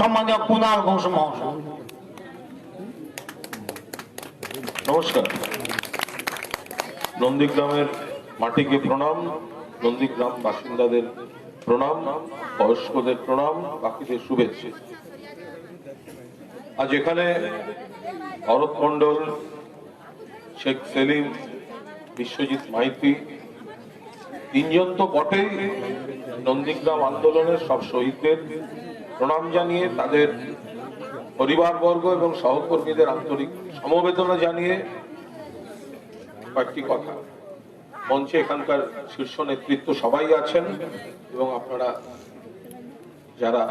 সম্মানীয় কুণাল ঘোষ মহাশয়। নমস্কার। নন্দীগ্রামের মাটিকে প্রণাম, নন্দীগ্রাম বাসিন্দাদের প্রণাম, বয়স্কদের প্রণাম, বাকিদের শুভেচ্ছা। আজ এখানে ভরত মন্ডল, শেখ সেলিম, বিশ্বজিৎ মাইতি তিনজন তো বটেই, নন্দীগ্রাম আন্দোলনের সব শহীদদের প্রণাম জানিয়ে, তাদের পরিবারবর্গ এবং সহকর্মীদের আন্তরিক সমবেদনা জানিয়ে কয়েকটি কথা। মঞ্চে এখানকার শীর্ষ নেতৃত্ব সবাই আছেন এবং আপনারা যারা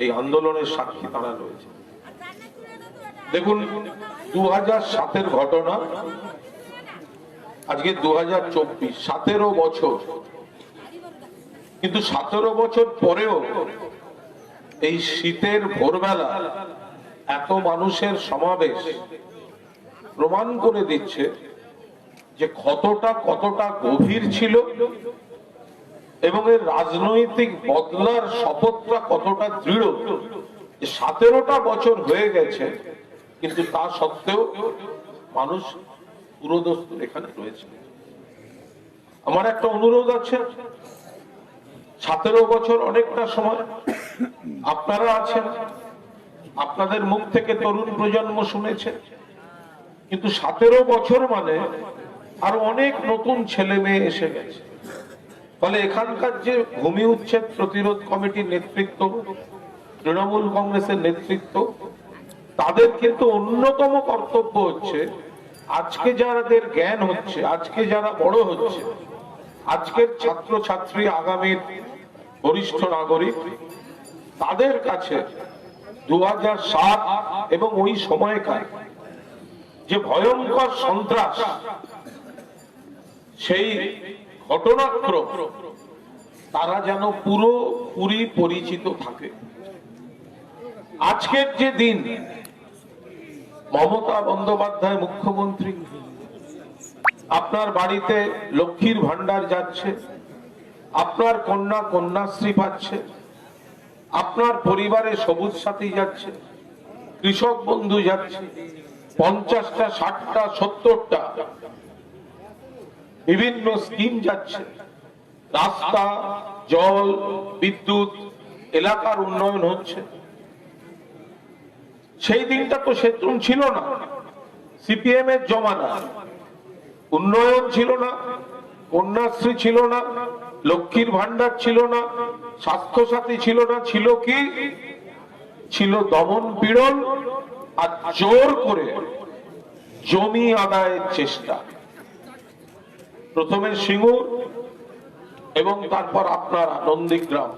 এই আন্দোলনের সাক্ষী তারা রয়েছে। দেখুন, 2007-এর ঘটনা, আজকে 2024, 17 বছর। কিন্তু 17 বছর পরেও এই শীতের ভোরবেলা এত মানুষের সমাবেশ প্রমাণ করে দিচ্ছে যে কতটা গভীর ছিল এবং এর রাজনৈতিক বদলার শপথটা কতটা দৃঢ়। 17টা বছর হয়ে গেছে, কিন্তু তা সত্ত্বেও মানুষ পুরোদস্তুর এখানে রয়েছে। আমার একটা অনুরোধ আছে, 17 বছর অনেকটা সময়, আপনারা আছেন, আপনাদের মুখ থেকে তরুণ প্রজন্ম শুনেছে, কিন্তু 17 বছর মানে আরো অনেক নতুন ছেলে মেয়ে এসে গেছে। ফলে এখানকার যে ভূমি উচ্ছেদ প্রতিরোধ কমিটির নেতৃত্ব, তৃণমূল কংগ্রেসের নেতৃত্ব, তাদের কিন্তু অন্যতম কর্তব্য হচ্ছে আজকে যাদের জ্ঞান হচ্ছে, আজকে যারা বড় হচ্ছে, আজকের ছাত্র ছাত্রী, আগামীর বরিষ্ঠ নাগরিক, তাদের কাছে 2007 এবং ওই সময়কার যে ভয়ঙ্কর সন্ত্রাস, সেই ঘটনাক্রম তারা যেন পুরোপুরি পরিচিত থাকে। আজকের যে দিন, মমতা বন্দ্যোপাধ্যায় মুখ্যমন্ত্রী, আপনার বাড়িতে লক্ষ্মীর ভান্ডার যাচ্ছে, আপনার কন্যা কন্যাশ্রী পাচ্ছে, আপনার পরিবারে সবুজ সাথী যাচ্ছে, কৃষক বন্ধু যাচ্ছে, 50টা 60টা 70টা বিভিন্ন স্কিম যাচ্ছে, রাস্তা, জল, বিদ্যুৎ, এলাকার উন্নয়ন হচ্ছে। সেই দিনটা তো সেরকম ছিল না। সিপিএম এর জমানা উন্নয়ন ছিল না, কন্যাশ্রী ছিল না, লক্ষ্মীর ভান্ডার ছিল না, স্বাস্থ্য সাথী ছিল না। ছিল কি? ছিল দমন পীড়ন আর জোর করে জমি আদায়ের চেষ্টা। প্রথমে সিঙ্গুর এবং তারপর আপনারা নন্দীগ্রাম।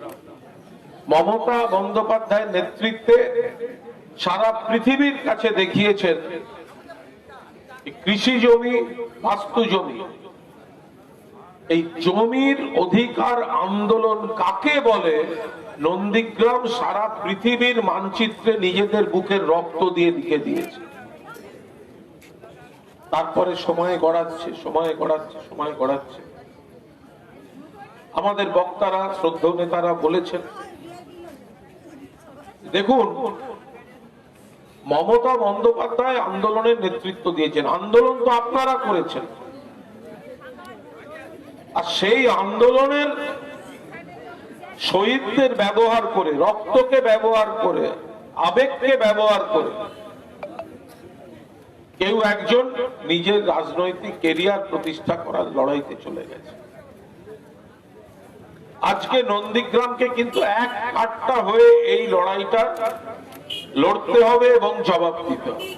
মমতা বন্দ্যোপাধ্যায়ের নেতৃত্বে সারা পৃথিবীর কাছে দেখিয়েছেন কৃষি জমি, বাস্তু জমি, এই জমির অধিকার আন্দোলন কাকে বলে নন্দীগ্রাম সারা পৃথিবীর মানচিত্রে নিজেদের বুকের রক্ত দিয়ে লিখে দিয়েছে। তারপরে সময় গড়াচ্ছে। আমাদের বক্তারা, শ্রদ্ধেয় নেতারা বলেছেন, দেখুন, মমতা বন্দ্যোপাধ্যায় আন্দোলনের নেতৃত্ব দিয়েছেন, আন্দোলন তো আপনারা করেছেন, আর সেই আন্দোলনের শহীদদের ব্যবহার করে, রক্তকে ব্যবহার করে, আবেগকে ব্যবহার করে কেউ একজন নিজের রাজনৈতিক কেরিয়ার প্রতিষ্ঠা করার লড়াইতে চলে গেছে। আজকে নন্দীগ্রামকে কিন্তু এক কাট্টা হয়ে এই লড়াইটা লড়তে হবে এবং জবাব দিতে হবে।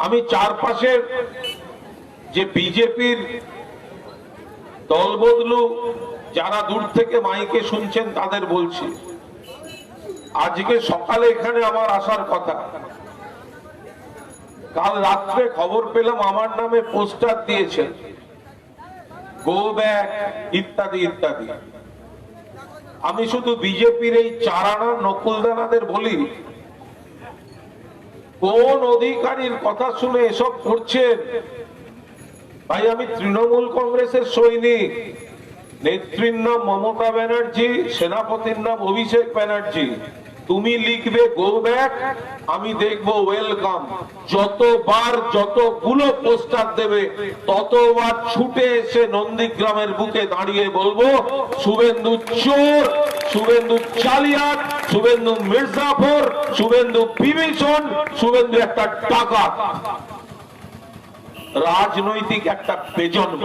আমি চারপাশের যে বিজেপির দলবদলু যারা দূর থেকে মাইকে শুনছেন তাদের বলছি, আজকে সকালে এখানে আমার আসার কথা, কাল রাত্রে খবর পেলাম আমার নামে পোস্টার দিয়েছেন, গো ব্যাক ইত্যাদি ইত্যাদি। আমি শুধু বিজেপির এই চারানা নকুলদানাদের বলি, কোন অধিকারীর কথা শুনে এসব করছেন? ভাই, আমি তৃণমূল কংগ্রেসের সৈনিক, নেত্রীর নাম মমতা ব্যানার্জি, সেনাপতির নাম অভিষেক ব্যানার্জি। তুমি লিখবে গো ব্যাক, আমি দেখবো ওয়েলকাম। যতবার যতগুলো পোস্টার দেবে ততবার ছুটে এসে নন্দীগ্রামের বুকে দাঁড়িয়ে বলবো শুভেন্দু চোর, শুভেন্দু জালিয়াত, শুভেন্দু মির্জাফর, শুভেন্দু বিভীষণ, শুভেন্দু একটা ডাকাত, রাজনৈতিক একটা বেজন্ম।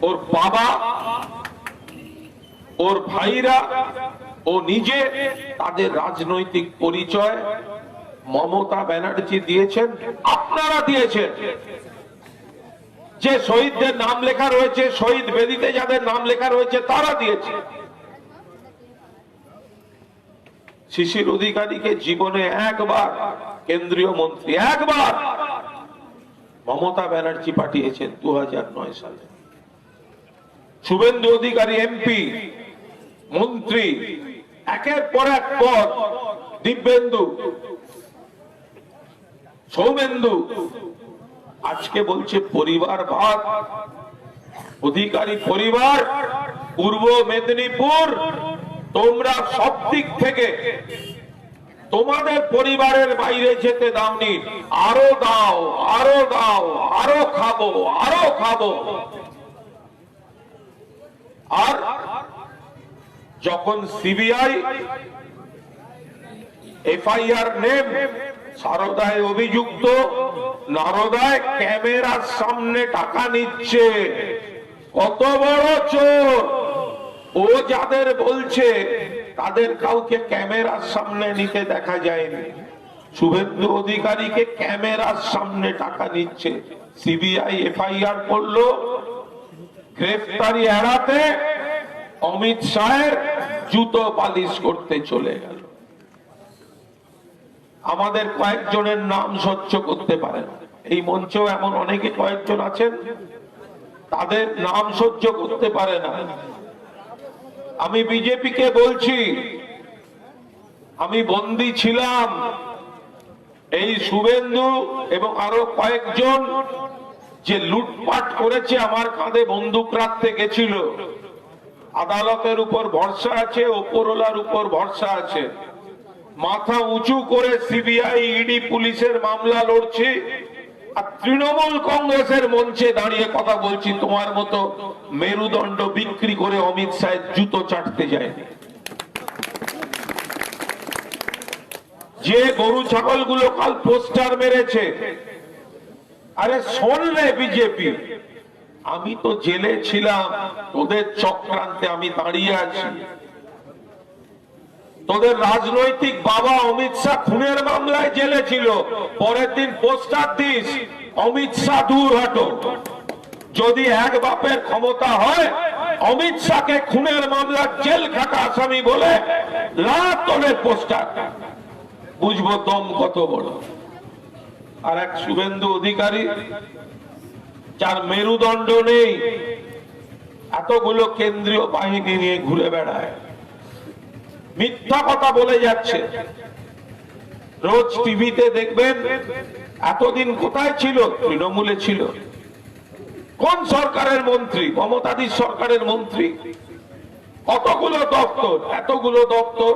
ওর বাবা, ওর ভাইরা, ও নিজে, তাদের রাজনৈতিক পরিচয় মমতা ব্যানার্জি দিয়েছেন, আপনারা দিয়েছেন। যে শহীদদের নাম লেখা রয়েছে, শহীদ বেদিতে যাদের নাম লেখা রয়েছে, তারা দিয়েছে। শিশির অধিকারীকে জীবনে একবার কেন্দ্রীয় মন্ত্রী, একবার মমতা ব্যানার্জি পাঠিয়েছেন 2009 সালে। শুভেন্দু অধিকারী এমপি, মন্ত্রী, একের পর এক পদ, দিব্যেন্দু, সৌমেন্দু, আজকে বলছে পরিবার ভাত। অধিকারী পরিবার, পূর্ব মেদিনীপুর, তোমরা সব দিক থেকে তোমাদের পরিবারের বাইরে যেতে দাওনি, আরো দাও, আরো দাও, আরো খাবো, আরো খাবো। আর যখন সিবিআই এফআইআর নেম সারদায় অভিযুক্ত, নারদায় ক্যামেরার সামনে টাকা নিচ্ছে, কত বড় চোর! ও যাদের বলছে তাদের কাউকে ক্যামেরার সামনে নিতে দেখা যায়নি, শুভেন্দু অধিকারীকে ক্যামেরার সামনে টাকা নিচ্ছে। সিবিআই এফআইআর করলো গ্রেফতারি এড়াতে, অমিত শাহের জুতো পালিশ করতে চলে গেল। আমাদের কয়েকজনের নাম সহ্য করতে পারে না, এই মঞ্চেও এমন অনেকে কয়েকজন আছেন, তাদের নাম সহ্য করতে পারে না। আমি বিজেপিকে বলছি, আমি বন্দী ছিলাম, এই শুভেন্দু এবং আরো কয়েকজন যে লুটপাট করেছে আমার কাঁধে বন্দুক রাখতে গেছিল। আদালতের উপর ভরসা আছে, ওপরওয়ালার উপর ভরসা আছে। মাথা উঁচু করে সিবিআই, ইডি, পুলিশের মামলা লড়ছি, আর তৃণমূল কংগ্রেসের মঞ্চে দাঁড়িয়ে কথা বলছি। তোমার মতো মেরুদণ্ড বিক্রি করে অমিত শাহের জুতো চাটতে যায়নি। যে গরু ছাগল গুলো কাল পোস্টার মেরেছে, আরে শোন রে বিজেপি, আমি তো জেলে ছিলাম, তোদের চক্রান্তে আমি দাঁড়িয়ে আছি। তোদের রাজনৈতিক বাবা অমিত শাহ খুনের মামলায় জেলে ছিল, পরের দিন পোস্টার দিস অমিত শাহ দূর হটো। যদি এক বাপের ক্ষমতা হয়, অমিত শাহকে খুনের মামলার জেল খাটা আসামি বলে রাত তোলে পোস্টার, বুঝবো দম কত বড়। আর এক শুভেন্দু অধিকারী, যার মেরুদণ্ড নেই, এতগুলো কেন্দ্রীয় বাহিনী নিয়ে ঘুরে বেড়ায়, মিথ্যা কথা বলে যাচ্ছে। রোজ টিভিতে দেখবেন, এতদিন কোথায় ছিল? তৃণমূলে ছিল। কোন সরকারের মন্ত্রী? মমতাদির সরকারের মন্ত্রী। কতগুলো দপ্তর, এতগুলো দপ্তর।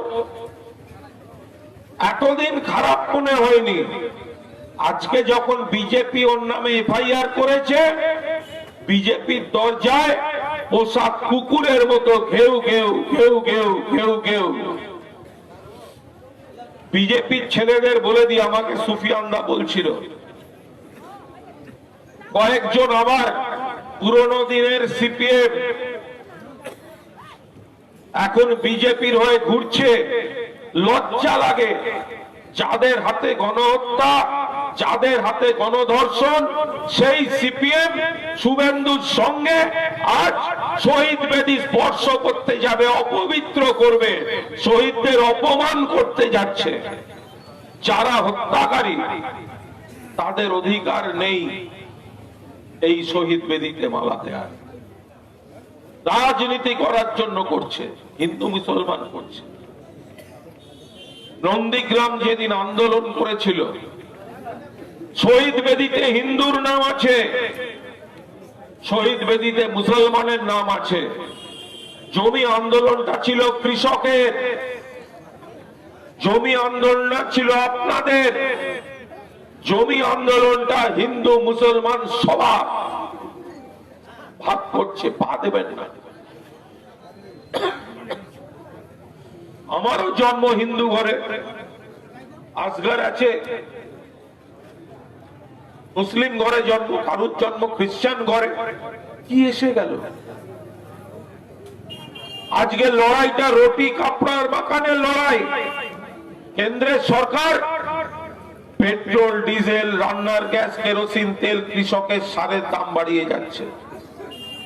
এতদিন খারাপ মনে হয়নি। আজকে যখন বিজেপি ওর নামে এফআইআর করেছে, বিজেপির দরজায় পোষা কুকুরের মতো ঘেউ ঘেউ ঘেউ ঘেউ ঘেউ ঘেউ। বিজেপির ছেলেদের বলে দিয়ে আমাকে সুফিয়ানদা বলছিল, কয়েকজন আবার পুরনো দিনের সিপিএম এখন বিজেপির হয়ে ঘুরছে। লজ্জা লাগে। যাদের হাতে গণহত্যা, যাদের হাতে গণধর্ষণ, সেই সিপিএম শুভেন্দুর সঙ্গে আজ শহীদ বেদি স্পর্শ করতে যাবে, অপবিত্র করবে, শহীদদের অপমান করতে যাচ্ছে। যারা হত্যাকারী, তাদের অধিকার নেই এই শহীদ বেদিতে মালা দেওয়ার। রাজনীতি করার জন্য করছে, হিন্দু মুসলমান করছে। নন্দীগ্রাম যেদিন আন্দোলন করেছিল, শহীদ বেদিতে হিন্দুর নাম আছে, শহীদ বেদিতে মুসলমানের নাম আছে। জমি আন্দোলনটা ছিল কৃষকের, জমি আন্দোলনটা ছিল আপনাদের, জমি আন্দোলনটা হিন্দু মুসলমান সবার। ভাগ করছে, পা দেবেন না। আমারও জন্ম হিন্দু ঘরে, আসগার আছে। মুসলিম ঘরে জন্ম, কারুর জন্ম খ্রিস্টান ঘরে। কি এসে গেল? আজকে লড়াইটা রুটি কাপড়ার বাগানের লড়াই। কেন্দ্রের সরকার পেট্রোল, ডিজেল, রান্নার গ্যাস, কেরোসিন তেল, কৃষকের সারের দাম বাড়িয়ে যাচ্ছে।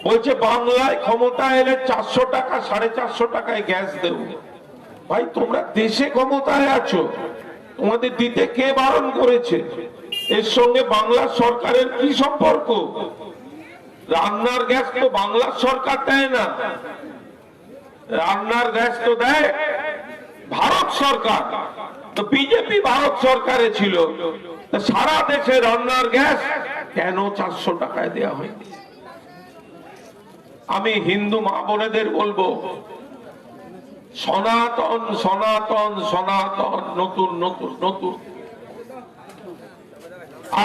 বলছে বাংলায় ক্ষমতা এলে 400 টাকা, 450 টাকায় গ্যাস দেব। ভাই, তোমরা দেশে ক্ষমতায় আছো, তোমাদের দিতে কে বারণ করেছে? এর সঙ্গে বাংলার সরকারের কি সম্পর্ক? রান্নার গ্যাস তো বাংলার সরকার দেয় না, রান্নার গ্যাস তো দেয় ভারত সরকার। তো বিজেপি ভারত সরকারে ছিল, সারা দেশে রান্নার গ্যাস কেন 400 টাকায় দেওয়া হয়নি? আমি হিন্দু মা বোনেদের বলবো, সনাতন সনাতন সনাতন, নতুন নতুন নতুন।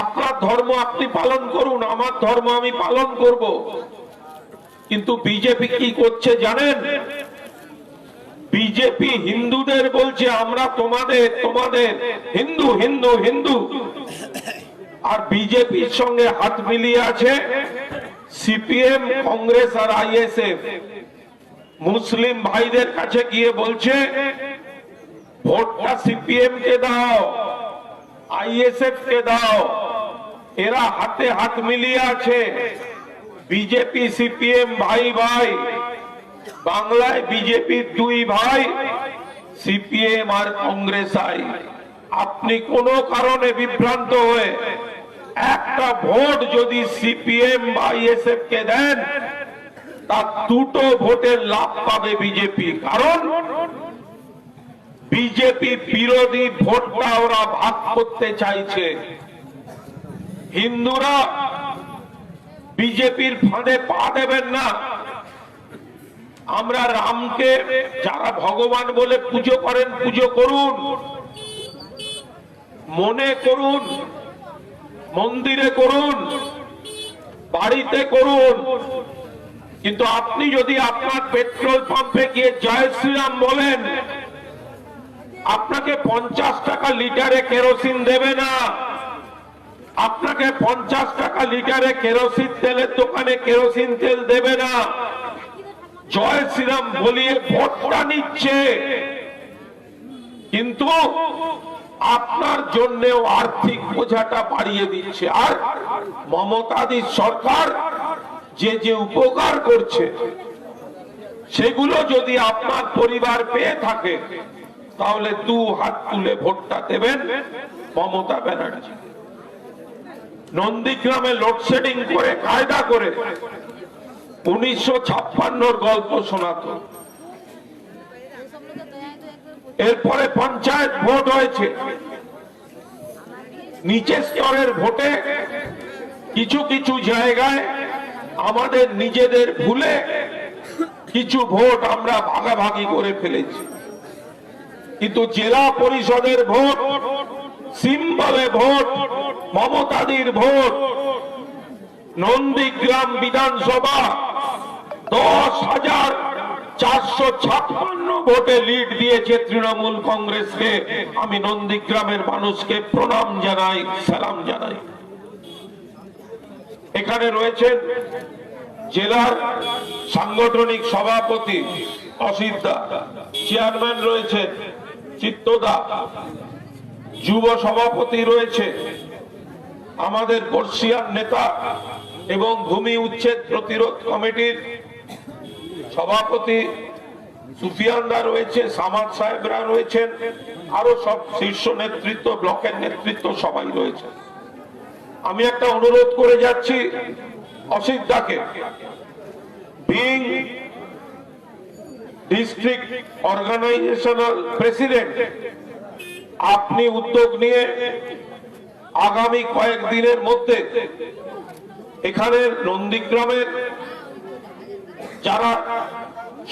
আপনার ধর্ম আপনি পালন করুন, আমার ধর্ম আমি পালন করব। কিন্তু বিজেপি কি করছে জানেন? বিজেপি হিন্দুদের বলছে আমরা তোমাদের তোমাদের হিন্দু হিন্দু হিন্দু, আর বিজেপির সঙ্গে হাত মিলিয়ে আছে সিপিএম, কংগ্রেস আর আইএসএফ। মুসলিম ভাইদের কাছে গিয়ে বলছে ভোটটা সিপিএম কে দাও, আইএসএফ কে দাও। এরা হাতে হাত মিলিয়ে আছে। বিজেপি সিপিএম ভাই ভাই, বাংলায় বিজেপির দুই ভাই, সিপিএম আর কংগ্রেস আই। আপনি কোনো কারণে বিভ্রান্ত হয়ে একটা ভোট যদি সিপিএম বা আইএসএফ কে দেন, তার দুটো ভোটের লাভ পাবে বিজেপি। কারণ বিজেপি বিরোধী ভোটটা ওরা ভাগ করতে চাইছে। হিন্দুরা বিজেপির ফাঁদে পা দেবেন না। আমরা রামকে, যারা ভগবান বলে পুজো করেন, পুজো করুন, মনে করুন, মন্দিরে করুন, বাড়িতে করুন। কিন্তু আপনি যদি আপনার পেট্রোল পাম্পে গিয়ে জয় শ্রীরাম বলেন, আপনাকে 50 টাকা লিটারে কেরোসিন দেবে না। আপনাকে 50 টাকা লিটারে কেরোসিন তেলের দোকানে কেরোসিন তেল দেবে না। জয় শ্রীরাম বলিয়ে ভোটটা নিচ্ছে, কিন্তু আপনার জন্যও আর্থিক বোঝাটা বাড়িয়ে দিচ্ছে। আর মমতাদির সরকার যে যে উপকার করছে, সেগুলো যদি আপনার পরিবার পেয়ে থাকে, তাহলে 2 হাত তুলে ভোটটা দেবেন মমতা ব্যানার্জি। নন্দীগ্রামে লোডশেডিং করে, কায়দা করে 1956 গল্প শোনাতো। এরপরে পঞ্চায়েত ভোট হয়েছে। নিচের স্তরের ভোটে কিছু কিছু জায়গায় আমাদের নিজেদের ভুলে কিছু ভোট আমরা ভাগাভাগি করে ফেলেছি। কিন্তু জেলা পরিষদের ভোট, সিম্বলে ভোট, মমতাদির ভোট, নন্দীগ্রাম বিধানসভা 10,456 ভোটে লিড দিয়েছে তৃণমূল কংগ্রেসকে। আমি নন্দীগ্রামের মানুষকে প্রণাম জানাই, সালাম জানাই। এখানে রয়েছেন জেলার সাংগঠনিক সভাপতি অসিত দা, চেয়ারম্যান রয়েছেন চিত্তদা, যুব সভাপতি রয়েছে আমাদের বর্ষিয়ার নেতা এবং ভূমি উচ্ছেদ প্রতিরোধ কমিটির সভাপতি সুফিয়ানদা রয়েছে, সামাদ সাহেবরা রয়েছেন, আরো সব শীর্ষ নেতৃত্ব, ব্লকের নেতৃত্ব সবাই রয়েছে। আমি একটা অনুরোধ করে যাচ্ছি অসিত দাকে, বিং ডিস্ট্রিক্ট অর্গানাইজেশনাল প্রেসিডেন্ট, আপনি উদ্যোগ নিয়ে আগামী কয়েকদিনের মধ্যে এখানে নন্দীগ্রামের যারা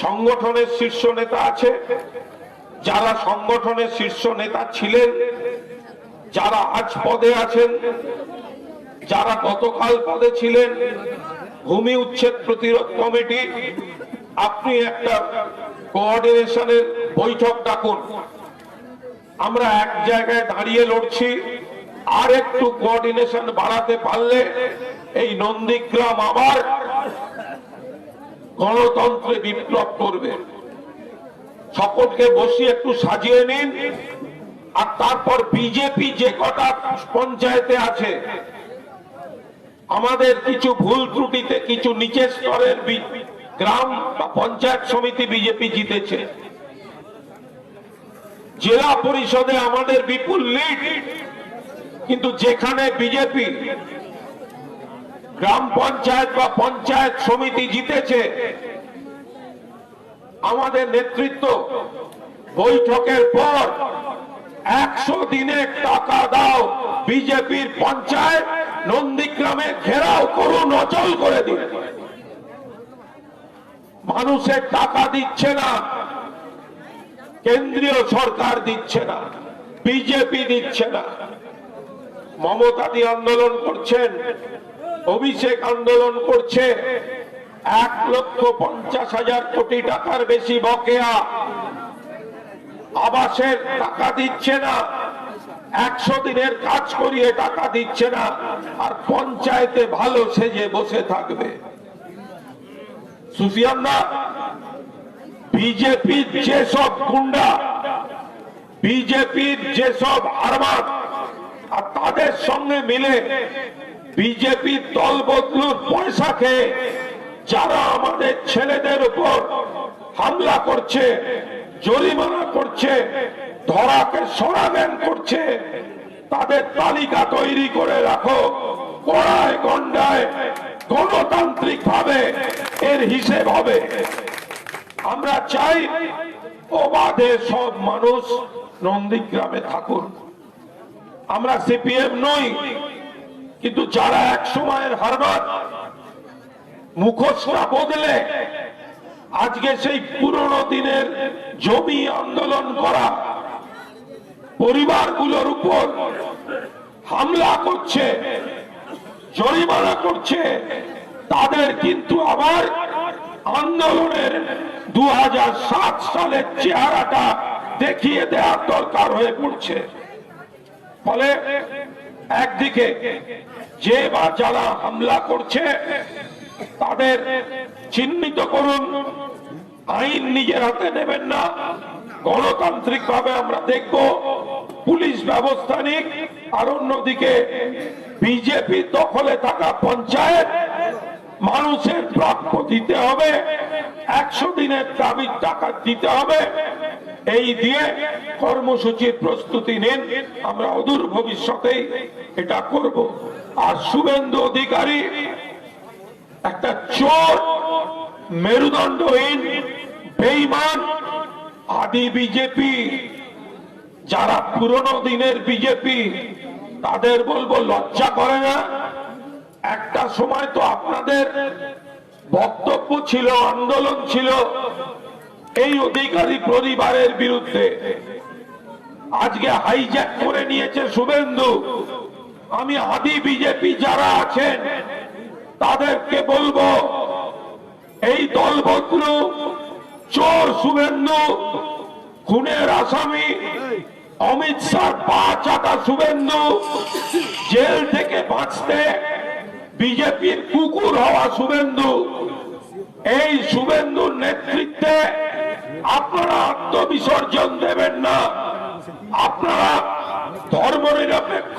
সংগঠনের শীর্ষ নেতা আছে, যারা সংগঠনের শীর্ষ নেতা ছিলেন, যারা আজ পদে আছেন, যারা গতকাল পদে ছিলেন, ভূমি উচ্ছেদ প্রতিরোধ কমিটি, আপনি একটা কোঅর্ডিনেশনের বৈঠক ডাকুন। আমরা এক জায়গায় দাঁড়িয়ে লড়ছি, আর একটু কোঅর্ডিনেশন বাড়াতে পারলে এই নন্দীগ্রাম আবার গণতন্ত্রে বিপ্লব করবে। সকলকে বসিয়ে একটু সাজিয়ে নিন, আর তারপর বিজেপি যে কটা পঞ্চায়েতে আছে, আমাদের কিছু ভুল ত্রুটিতে কিছু নিচের স্তরের গ্রাম বা পঞ্চায়েত সমিতি বিজেপি জিতেছে, জেলা পরিষদে আমাদের বিপুল লিড, কিন্তু যেখানে বিজেপি গ্রাম পঞ্চায়েত বা পঞ্চায়েত সমিতি জিতেছে, আমাদের নেতৃত্ব বৈঠকের পর 100 দিনে টাকা দাও, বিজেপির পঞ্চায়েত নন্দীগ্রামে ঘেরাও করুন, অচল করে দিন। মানুষের টাকা দিচ্ছে না, কেন্দ্রীয় সরকার দিচ্ছে না, বিজেপি দিচ্ছে না। মমতাদি আন্দোলন করছেন, অভিষেক আন্দোলন করছে, 1,50,000 কোটি টাকার বেশি বকেয়া, আবাসের টাকা দিচ্ছে না, 100 দিনের কাজ করিয়ে টাকা দিচ্ছে না, আর পঞ্চায়েতে ভালো সেজে বসে থাকবে। সুফিয়ানরা, বিজেপির যেসব গুন্ডা, বিজেপির যেসব আরমান, আর তাদের সঙ্গে মিলে বিজেপির দল বদলুর পয়সা খেয়ে যারা আমাদের ছেলেদের উপর হামলা করছে, জরিমানা করছে, ধরাকে সরাবেন করছে, তাদের তালিকা তৈরি করে রাখো, কড়ায় গন্ডায় গণতান্ত্রিক ভাবে এর হিসেব হবে। আমরা চাই অবাধে সব মানুষ নন্দীগ্রামে থাকুন। আমরা সিপিএম নই, কিন্তু যারা এক সময়ের হারবাদ মুখোশটা বদলে আজকে সেই পুরনো দিনের জমি আন্দোলন করা পরিবারগুলোর উপর হামলা করছে, জরিমানা করছে, তাদের কিন্তু আবার আন্দোলনের 2007 সালের চেহারাটা দেখিয়ে দেওয়ার দরকার হয়ে পড়ছে। ফলে একদিকে যে বা যারা হামলা করছে তাদের চিহ্নিত করুন, আইন নিজের হাতে নেবেন না, গণতান্ত্রিক ভাবে আমরা দেখব, পুলিশ ব্যবস্থা নিক। আর অন্যদিকে বিজেপি দখলে থাকা পঞ্চায়েত মানুষের প্রাপ্য দিতে হবে, 100 দিনের দাবির টাকা দিতে হবে, এই দিয়ে কর্মসূচির প্রস্তুতি নিন। আমরা অদূর ভবিষ্যতেই এটা করব। আর শুভেন্দু অধিকারী একটা চোর, মেরুদণ্ডহীন, বেঈমান, আদি বিজেপি, যারা পুরনো দিনের বিজেপি, তাদের বলবো লজ্জা করে না? একটা সময় তো আপনাদের বক্তব্য ছিল, আন্দোলন ছিল এই অধিকারী পরিবারের বিরুদ্ধে, আজকে হাইজ্যাক করে নিয়েছে শুভেন্দু। আমি আদি বিজেপি যারা আছেন তাদেরকে বলবো, এই দল বদলু, চোর শুভেন্দু, খুনের আসামি অমিত শাহ পা চাটা শুভেন্দু, জেল থেকে বাঁচতে বিজেপির কুকুর হওয়া শুভেন্দু, এই শুভেন্দুর নেতৃত্বে আপনারা আত্মবিসর্জন দেবেন না। আপনারা ধর্মনিরপেক্ষ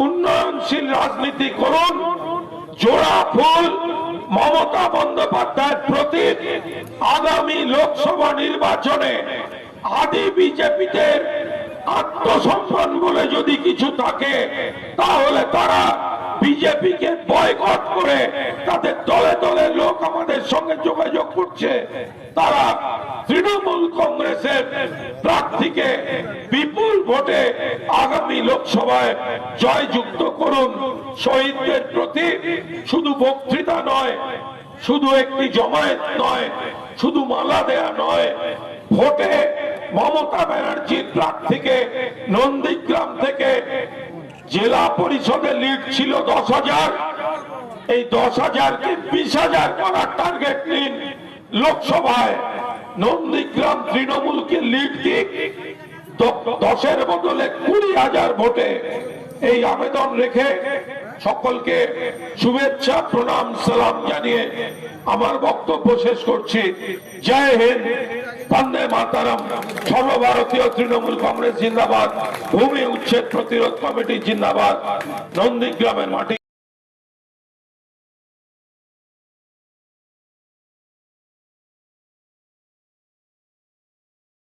উন্নয়নশীল রাজনীতি করুন। জোড়া ফুল মমতা বন্দ্যোপাধ্যায়ের প্রতি আগামী লোকসভা নির্বাচনে আদি বিজেপিদের আত্মসম্মান বলে যদি কিছু থাকে, তাহলে তারা বিজেপিকে বয়কট করে, তাদের দলে দলে লোক আমাদের সঙ্গে যোগাযোগ করছে, তারা তৃণমূল কংগ্রেসের প্রার্থীকে বিপুল ভোটে আগামী লোকসভায় জয়যুক্ত করুন। শহীদদের প্রতি শুধু বক্তৃতা নয়, শুধু একটি জমায়েত নয়, শুধু মালা দেয়া নয়, ভোটে মমতা ব্যানার্জির প্রার্থীকে নন্দীগ্রাম থেকে জেলা পরিষদে লিড ছিল 10,000, এই 10,000কে 20,000 করার টার্গেট নিন। লোকসভায় নন্দীগ্রাম তৃণমূলকে লিড দিক 10-এর বদলে 20,000 ভোটে। এই আবেদন রেখে সকলকে শুভেচ্ছা, প্রণাম, সালাম জানিয়ে আমার বক্তব্য শেষ করছি। জয় হিন্দ, বন্দে মাতরম, সর্বভারতীয় তৃণমূল কংগ্রেস জিন্দাবাদ, ভূমি উচ্ছেদ প্রতিরোধ কমিটি জিন্দাবাদ, নন্দীগ্রামের মাটি।